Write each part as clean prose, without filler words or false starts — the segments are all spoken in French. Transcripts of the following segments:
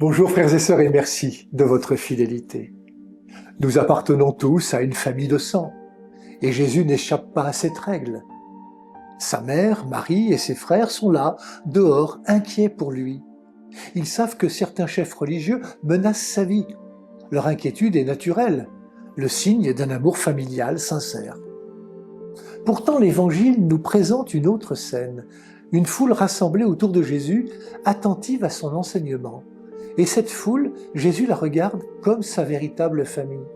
Bonjour frères et sœurs et merci de votre fidélité. Nous appartenons tous à une famille de sang et Jésus n'échappe pas à cette règle. Sa mère, Marie et ses frères sont là, dehors, inquiets pour lui. Ils savent que certains chefs religieux menacent sa vie. Leur inquiétude est naturelle, le signe d'un amour familial sincère. Pourtant, l'Évangile nous présente une autre scène, une foule rassemblée autour de Jésus, attentive à son enseignement. Et cette foule, Jésus la regarde comme sa véritable famille.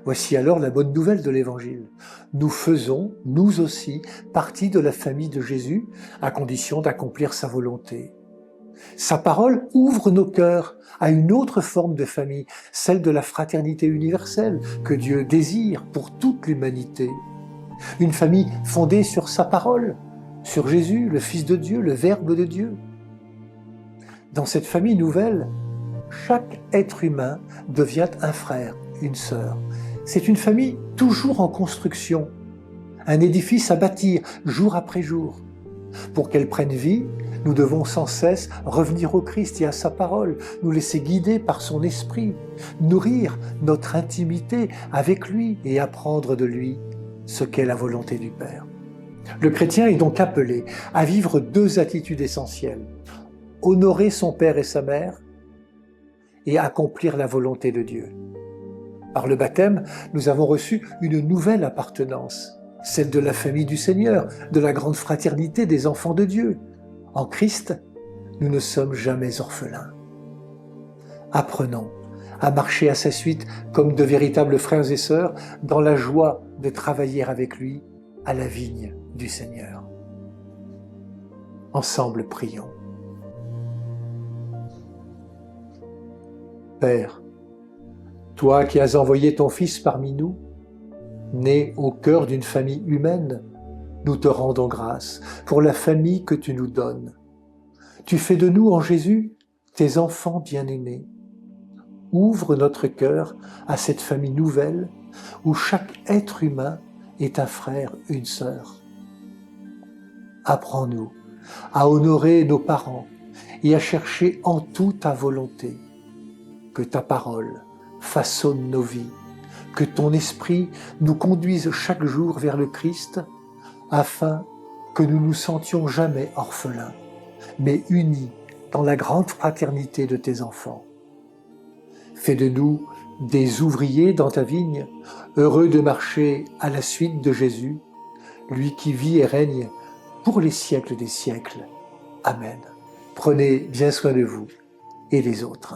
Voici alors la bonne nouvelle de l'Évangile. Nous faisons, nous aussi, partie de la famille de Jésus, à condition d'accomplir sa volonté. Sa parole ouvre nos cœurs à une autre forme de famille, celle de la fraternité universelle que Dieu désire pour toute l'humanité. Une famille fondée sur sa parole, sur Jésus, le Fils de Dieu, le Verbe de Dieu. Dans cette famille nouvelle, chaque être humain devient un frère, une sœur. C'est une famille toujours en construction, un édifice à bâtir jour après jour. Pour qu'elle prenne vie, nous devons sans cesse revenir au Christ et à sa parole, nous laisser guider par son esprit, nourrir notre intimité avec lui et apprendre de lui ce qu'est la volonté du Père. Le chrétien est donc appelé à vivre deux attitudes essentielles: honorer son père et sa mère et accomplir la volonté de Dieu. Par le baptême, nous avons reçu une nouvelle appartenance, celle de la famille du Seigneur, de la grande fraternité des enfants de Dieu. En Christ, nous ne sommes jamais orphelins. Apprenons à marcher à sa suite comme de véritables frères et sœurs dans la joie de travailler avec lui à la vigne du Seigneur. Ensemble, prions. Père, toi qui as envoyé ton Fils parmi nous, né au cœur d'une famille humaine, nous te rendons grâce pour la famille que tu nous donnes. Tu fais de nous en Jésus tes enfants bien-aimés. Ouvre notre cœur à cette famille nouvelle où chaque être humain est un frère, une sœur. Apprends-nous à honorer nos parents et à chercher en tout ta volonté. Que ta parole façonne nos vies, que ton esprit nous conduise chaque jour vers le Christ, afin que nous nous sentions jamais orphelins, mais unis dans la grande fraternité de tes enfants. Fais de nous des ouvriers dans ta vigne, heureux de marcher à la suite de Jésus, lui qui vit et règne pour les siècles des siècles. Amen. Prenez bien soin de vous et des autres.